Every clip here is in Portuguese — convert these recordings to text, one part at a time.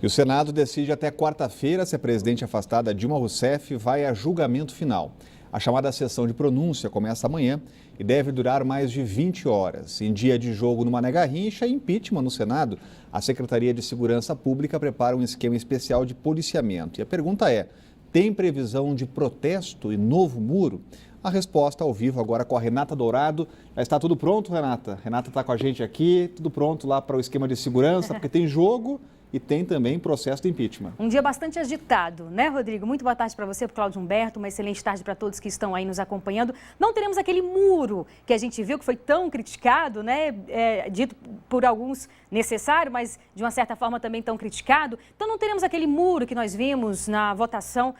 E o Senado decide até quarta-feira se a presidente afastada Dilma Rousseff vai a julgamento final. A chamada sessão de pronúncia começa amanhã e deve durar mais de 20 horas. Em dia de jogo no Mané Garrincha e impeachment no Senado, a Secretaria de Segurança Pública prepara um esquema especial de policiamento. E a pergunta é, tem previsão de protesto e novo muro? A resposta ao vivo agora com a Renata Dourado. Já está tudo pronto, Renata? Renata está com a gente aqui, tudo pronto lá para o esquema de segurança, porque tem jogo e tem também processo de impeachment. Um dia bastante agitado, né, Rodrigo? Muito boa tarde para você, para o Cláudio Humberto, uma excelente tarde para todos que estão aí nos acompanhando. Não teremos aquele muro que a gente viu que foi tão criticado, né, dito por alguns necessário, mas de uma certa forma também tão criticado. Então não teremos aquele muro que nós vimos na votação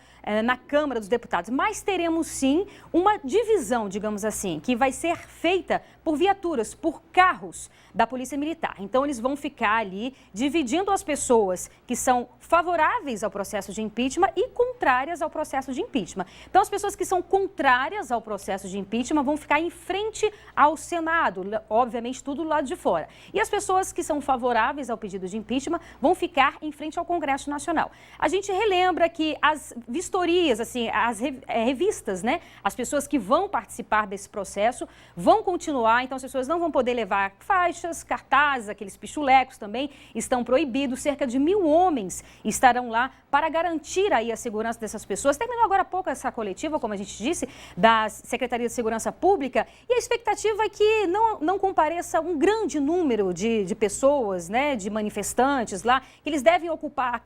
na Câmara dos Deputados, mas teremos sim uma divisão, digamos assim, que vai ser feita por viaturas, por carros da Polícia Militar. Então eles vão ficar ali dividindo as pessoas que são favoráveis ao processo de impeachment e contrárias ao processo de impeachment. Então as pessoas que são contrárias ao processo de impeachment vão ficar em frente ao Senado, obviamente tudo do lado de fora. E as pessoas que são favoráveis ao pedido de impeachment vão ficar em frente ao Congresso Nacional. A gente relembra que as vistorias, assim, as revistas, né, as pessoas que vão participar desse processo vão continuar, então as pessoas não vão poder levar faixas, cartazes, aqueles pichulecos também estão proibidos. Cerca de 1.000 homens estarão lá para garantir aí a segurança dessas pessoas. Terminou agora há pouco essa coletiva, como a gente disse, da Secretaria de Segurança Pública, e a expectativa é que não compareça um grande número de pessoas, né, de manifestantes lá, que eles devem ocupar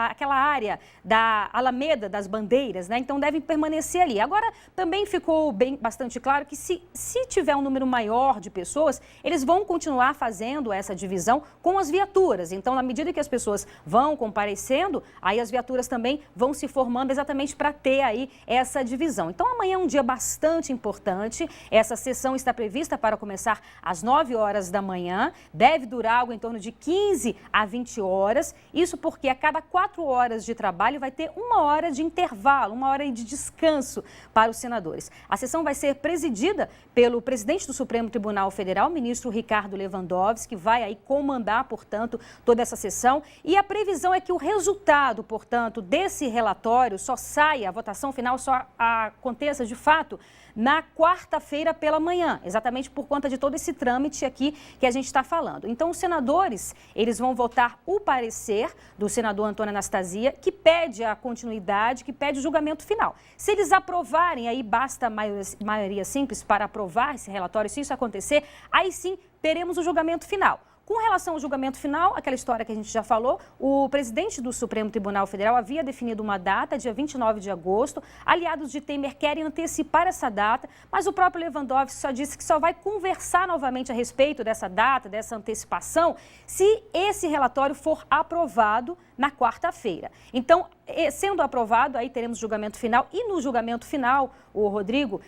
aquela área da Alameda das Bandeiras, né, então devem permanecer ali. Agora, também ficou bastante claro que se tiver um número maior de pessoas, eles vão continuar fazendo essa divisão com as viaturas. Então, na medida que as pessoas vão comparecendo, aí as viaturas também vão se formando exatamente para ter aí essa divisão. Então, amanhã é um dia bastante importante. Essa sessão está prevista para começar às 9 horas da manhã, deve durar algo em torno de 15 a 20 horas. Isso porque a cada 4 horas de trabalho vai ter 1 hora de intervalo, 1 hora de descanso para os senadores. A sessão vai ser presidida pelo presidente do Supremo Tribunal Federal, ministro Ricardo Lewandowski, que vai aí comandar, portanto, toda essa sessão. E a previsão é que o resultado, portanto, desse relatório só saia, a votação final só aconteça de fato na quarta-feira pela manhã, exatamente por conta de todo esse trâmite aqui que a gente está falando. Então, os senadores, eles vão votar o parecer do senador Antônio Anastasia, que pede a continuidade, que pede o julgamento final. Se eles aprovarem, aí basta a maioria simples para aprovar esse relatório, se isso acontecer, aí sim teremos o julgamento final. Com relação ao julgamento final, aquela história que a gente já falou, o presidente do Supremo Tribunal Federal havia definido uma data, dia 29 de agosto. Aliados de Temer querem antecipar essa data, mas o próprio Lewandowski só disse que só vai conversar novamente a respeito dessa data, dessa antecipação, se esse relatório for aprovado na quarta-feira. Então, sendo aprovado, aí teremos julgamento final. E no julgamento final, o Rodrigo,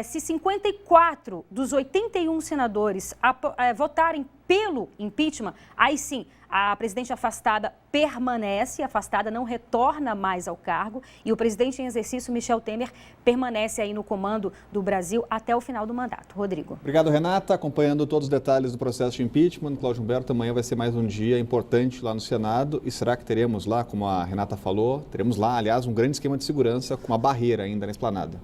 se 54 dos 81 senadores votarem pelo impeachment, aí sim, a presidente afastada permanece afastada, não retorna mais ao cargo, e o presidente em exercício, Michel Temer, permanece aí no comando do Brasil até o final do mandato. Rodrigo. Obrigado, Renata. Acompanhando todos os detalhes do processo de impeachment, Cláudio Humberto, amanhã vai ser mais um dia importante lá no Senado. E será que teremos lá, como a Renata falou, teremos lá, aliás, um grande esquema de segurança com uma barreira ainda na esplanada?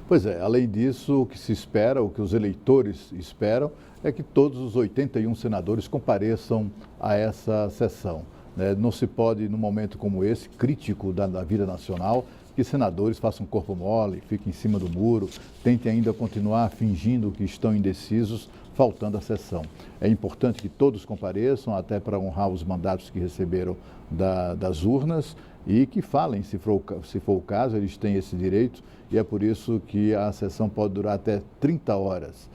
Pois é, além disso, o que se espera, o que os eleitores esperam, é que todos os 81 senadores compareçam a essa sessão. Não se pode, num momento como esse, crítico da vida nacional, que senadores façam corpo mole, fiquem em cima do muro, tentem ainda continuar fingindo que estão indecisos, faltando a sessão. É importante que todos compareçam, até para honrar os mandatos que receberam das urnas, e que falem, se for o caso, eles têm esse direito, e é por isso que a sessão pode durar até 30 horas.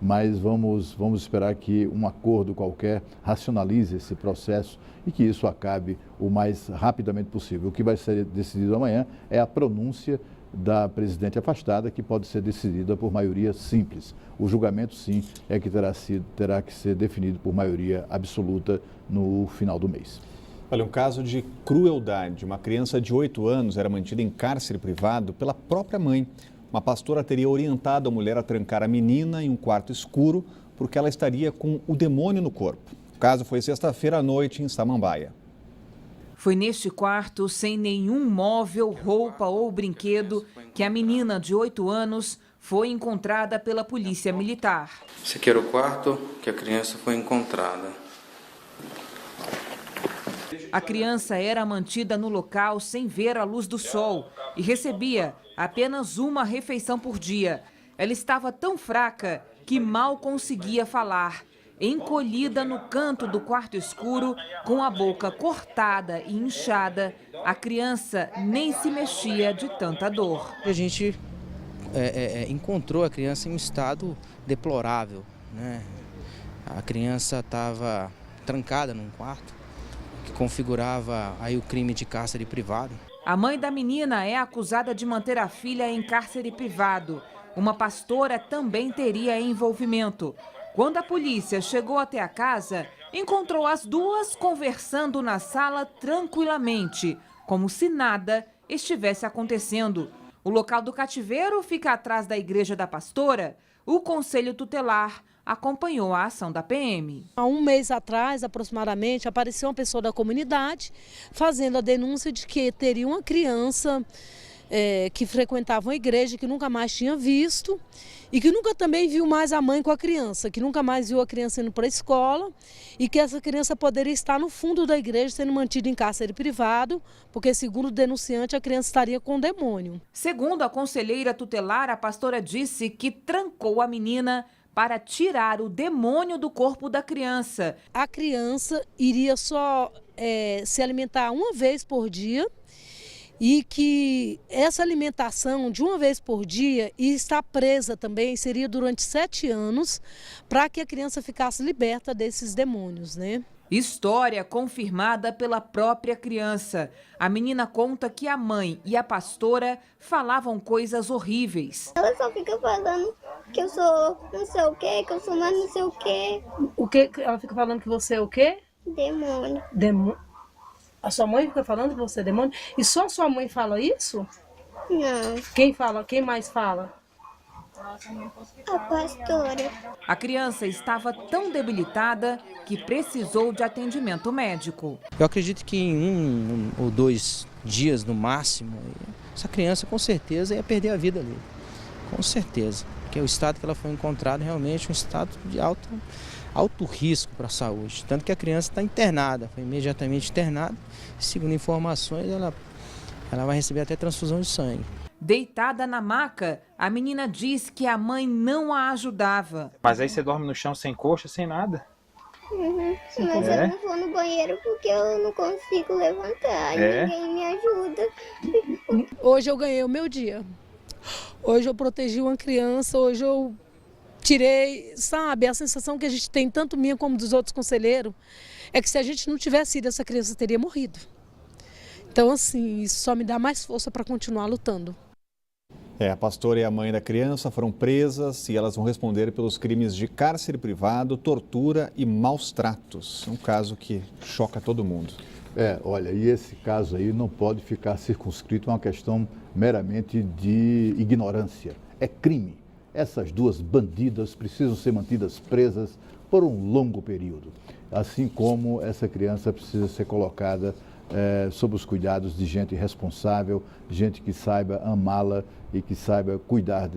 Mas vamos esperar que um acordo qualquer racionalize esse processo e que isso acabe o mais rapidamente possível. O que vai ser decidido amanhã é a pronúncia da presidente afastada, que pode ser decidida por maioria simples. O julgamento, sim, é que terá que ser definido por maioria absoluta no final do mês. Olha, um caso de crueldade. Uma criança de 8 anos era mantida em cárcere privado pela própria mãe. Uma pastora teria orientado a mulher a trancar a menina em um quarto escuro porque ela estaria com o demônio no corpo. O caso foi sexta-feira à noite em Samambaia. Foi neste quarto, sem nenhum móvel, roupa ou brinquedo, que a menina de 8 anos foi encontrada pela polícia militar. Esse aqui era o quarto que a criança foi encontrada. A criança era mantida no local sem ver a luz do sol e recebia apenas uma refeição por dia. Ela estava tão fraca que mal conseguia falar. Encolhida no canto do quarto escuro, com a boca cortada e inchada, a criança nem se mexia de tanta dor. A gente encontrou a criança em um estado deplorável, né? A criança estava trancada num quarto que configurava aí o crime de cárcere privado. A mãe da menina é acusada de manter a filha em cárcere privado. Uma pastora também teria envolvimento. Quando a polícia chegou até a casa, encontrou as duas conversando na sala tranquilamente, como se nada estivesse acontecendo. O local do cativeiro fica atrás da igreja da pastora. O Conselho Tutelar acompanhou a ação da PM. Há um mês atrás, aproximadamente, apareceu uma pessoa da comunidade fazendo a denúncia de que teria uma criança que frequentava uma igreja que nunca mais tinha visto e que nunca também viu mais a mãe com a criança, que nunca mais viu a criança indo para a escola e que essa criança poderia estar no fundo da igreja sendo mantida em cárcere privado, porque, segundo o denunciante, a criança estaria com o demônio. Segundo a conselheira tutelar, a pastora disse que trancou a menina para tirar o demônio do corpo da criança. A criança iria só se alimentar uma vez por dia e que essa alimentação de uma vez por dia e estar presa também seria durante 7 anos para que a criança ficasse liberta desses demônios, né? História confirmada pela própria criança. A menina conta que a mãe e a pastora falavam coisas horríveis. Ela só fica falando que eu sou não sei o quê, que eu sou mais não sei o quê. O que ela fica falando que você é o quê? Demônio. Demônio. A sua mãe fica falando que você é demônio? E só a sua mãe fala isso? Não. Quem fala? Quem mais fala? A pastora. A criança estava tão debilitada que precisou de atendimento médico. Eu acredito que em 1 ou 2 dias no máximo, essa criança com certeza ia perder a vida ali. Com certeza. Porque o estado que ela foi encontrada realmente é um estado de alto risco para a saúde. Tanto que a criança está internada, foi imediatamente internada. Segundo informações, ela vai receber até transfusão de sangue. Deitada na maca, a menina diz que a mãe não a ajudava. Mas aí você dorme no chão sem coxa, sem nada? Uhum. Mas eu não vou no banheiro porque eu não consigo levantar. Ninguém me ajuda. Hoje eu ganhei o meu dia. Hoje eu protegi uma criança, hoje eu tirei, sabe, a sensação que a gente tem, tanto minha como dos outros conselheiros, é que se a gente não tivesse ido, essa criança teria morrido. Então, assim, isso só me dá mais força para continuar lutando. A pastora e a mãe da criança foram presas e elas vão responder pelos crimes de cárcere privado, tortura e maus tratos. É um caso que choca todo mundo. Olha, e esse caso aí não pode ficar circunscrito a uma questão meramente de ignorância. É crime. Essas duas bandidas precisam ser mantidas presas por um longo período. Assim como essa criança precisa ser colocada sob os cuidados de gente responsável, gente que saiba amá-la e que saiba cuidar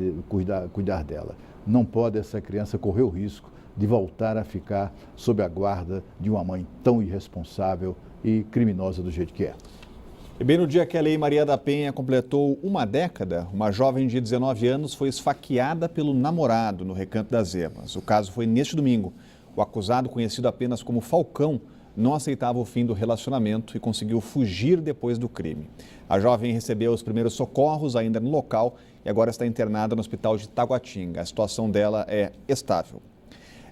dela. Não pode essa criança correr o risco de voltar a ficar sob a guarda de uma mãe tão irresponsável e criminosa do jeito que é. E bem no dia que a Lei Maria da Penha completou uma década, uma jovem de 19 anos foi esfaqueada pelo namorado no Recanto das Emas. O caso foi neste domingo. O acusado, conhecido apenas como Falcão, não aceitava o fim do relacionamento e conseguiu fugir depois do crime. A jovem recebeu os primeiros socorros ainda no local e agora está internada no hospital de Taguatinga. A situação dela é estável.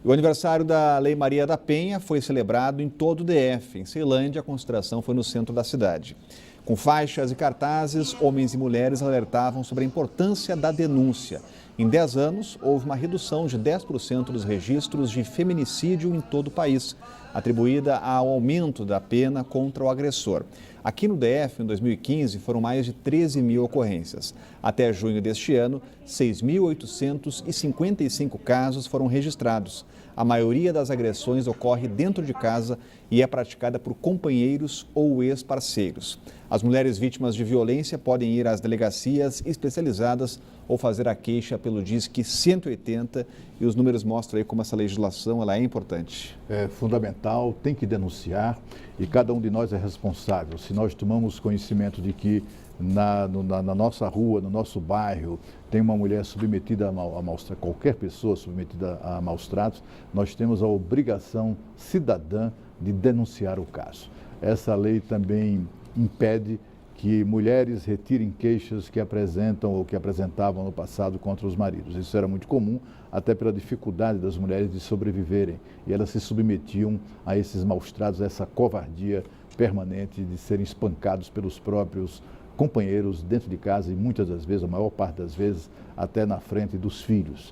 O aniversário da Lei Maria da Penha foi celebrado em todo o DF. Em Ceilândia, a concentração foi no centro da cidade. Com faixas e cartazes, homens e mulheres alertavam sobre a importância da denúncia. Em 10 anos, houve uma redução de 10% dos registros de feminicídio em todo o país. atribuída ao aumento da pena contra o agressor. Aqui no DF, em 2015, foram mais de 13 mil ocorrências. Até junho deste ano, 6.855 casos foram registrados. A maioria das agressões ocorre dentro de casa e é praticada por companheiros ou ex-parceiros. As mulheres vítimas de violência podem ir às delegacias especializadas ou fazer a queixa pelo Disque 180, e os números mostram aí como essa legislação ela é importante. É fundamental, tem que denunciar, e cada um de nós é responsável. Se nós tomamos conhecimento de que na nossa rua, no nosso bairro, tem uma mulher submetida a maus tratos, qualquer pessoa submetida a maus tratos, nós temos a obrigação cidadã de denunciar o caso. Essa lei também impede que mulheres retirem queixas que apresentam ou que apresentavam no passado contra os maridos. Isso era muito comum, até pela dificuldade das mulheres de sobreviverem. E elas se submetiam a esses maus tratos, a essa covardia permanente de serem espancados pelos próprios companheiros dentro de casa e muitas das vezes, a maior parte das vezes, até na frente dos filhos.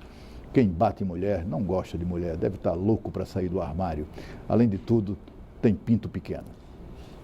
Quem bate em mulher não gosta de mulher, deve estar louco para sair do armário. Além de tudo, tem pinto pequeno.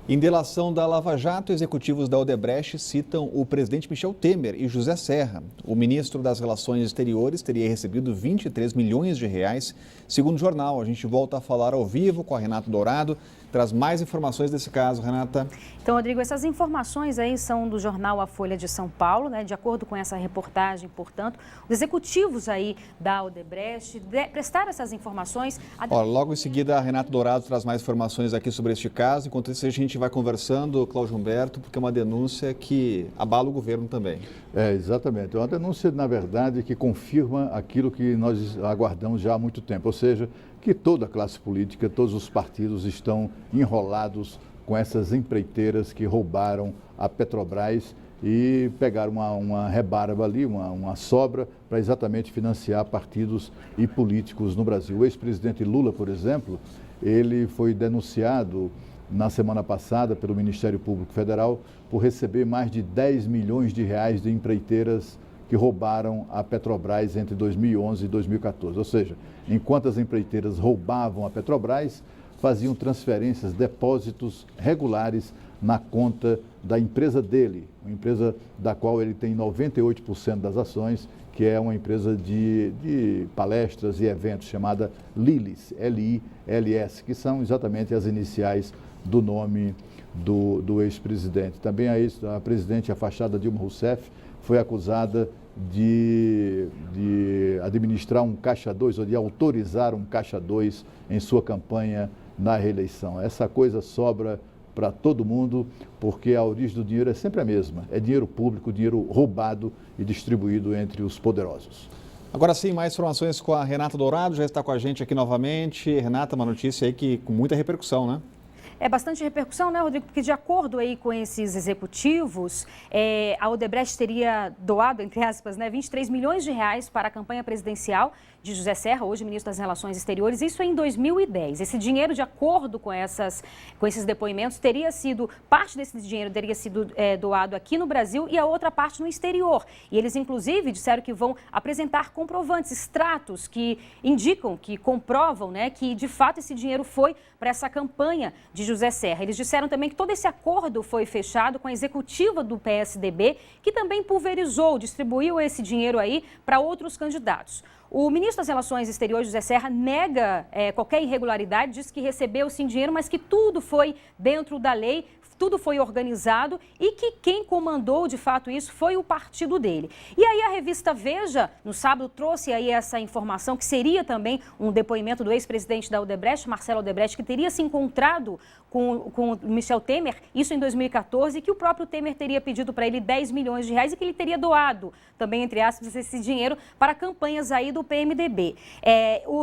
Em delação da Lava Jato, executivos da Odebrecht citam o presidente Michel Temer e José Serra. O ministro das Relações Exteriores teria recebido 23 milhões de reais. Segundo o jornal, a gente volta a falar ao vivo com a Renata Dourado. Traz mais informações desse caso, Renata. Então, Rodrigo, essas informações aí são do jornal A Folha de São Paulo, né? De acordo com essa reportagem, portanto, os executivos aí da Odebrecht prestaram essas informações. Logo em seguida, a Renata Dourado traz mais informações aqui sobre este caso. Enquanto isso, a gente vai conversando, Cláudio Humberto, porque é uma denúncia que abala o governo também. Exatamente. É uma denúncia, na verdade, que confirma aquilo que nós aguardamos já há muito tempo, ou seja, que toda a classe política, todos os partidos estão enrolados com essas empreiteiras que roubaram a Petrobras e pegaram uma rebarba ali, uma sobra, para exatamente financiar partidos e políticos no Brasil. O ex-presidente Lula, por exemplo, ele foi denunciado na semana passada pelo Ministério Público Federal por receber mais de 10 milhões de reais de empreiteiras que roubaram a Petrobras entre 2011 e 2014. Ou seja, enquanto as empreiteiras roubavam a Petrobras, faziam transferências, depósitos regulares na conta da empresa dele, uma empresa da qual ele tem 98% das ações, que é uma empresa de palestras e eventos chamada Lilis, L-I-L-S, que são exatamente as iniciais do nome do ex-presidente. Também a presidente afastada Dilma Rousseff foi acusada de administrar um Caixa 2 ou de autorizar um Caixa 2 em sua campanha na reeleição. Essa coisa sobra para todo mundo, porque a origem do dinheiro é sempre a mesma. É dinheiro público, dinheiro roubado e distribuído entre os poderosos. Agora sim, mais informações com a Renata Dourado, já está com a gente aqui novamente. Renata, uma notícia aí que com muita repercussão, né? É bastante repercussão, né, Rodrigo? Porque de acordo aí com esses executivos, a Odebrecht teria doado, entre aspas, né, 23 milhões de reais para a campanha presidencial de José Serra, hoje ministro das Relações Exteriores, isso em 2010. Esse dinheiro, de acordo com esses depoimentos, parte desse dinheiro teria sido doado aqui no Brasil e a outra parte no exterior. E eles, inclusive, disseram que vão apresentar comprovantes, extratos que indicam, que comprovam, né, que de fato esse dinheiro foi para essa campanha de José Serra. Eles disseram também que todo esse acordo foi fechado com a executiva do PSDB, que também pulverizou, distribuiu esse dinheiro aí para outros candidatos. O ministro das Relações Exteriores, José Serra, nega qualquer irregularidade, diz que recebeu sim dinheiro, mas que tudo foi dentro da lei, tudo foi organizado e que quem comandou de fato isso foi o partido dele. E aí a revista Veja, no sábado, trouxe aí essa informação que seria também um depoimento do ex-presidente da Odebrecht, Marcelo Odebrecht, que teria se encontrado com Michel Temer, isso em 2014, e que o próprio Temer teria pedido para ele 10 milhões de reais e que ele teria doado também, entre aspas, esse dinheiro para campanhas aí do PMDB.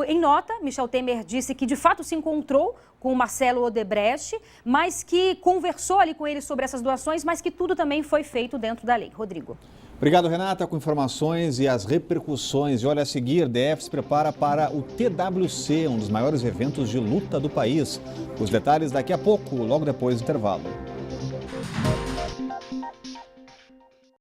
Em nota, Michel Temer disse que de fato se encontrou com o Marcelo Odebrecht, mas que conversou ali com ele sobre essas doações, mas que tudo também foi feito dentro da lei. Rodrigo. Obrigado, Renata, com informações e as repercussões. E olha, a seguir, DF se prepara para o TWC, um dos maiores eventos de luta do país. Os detalhes daqui a pouco, logo depois do intervalo.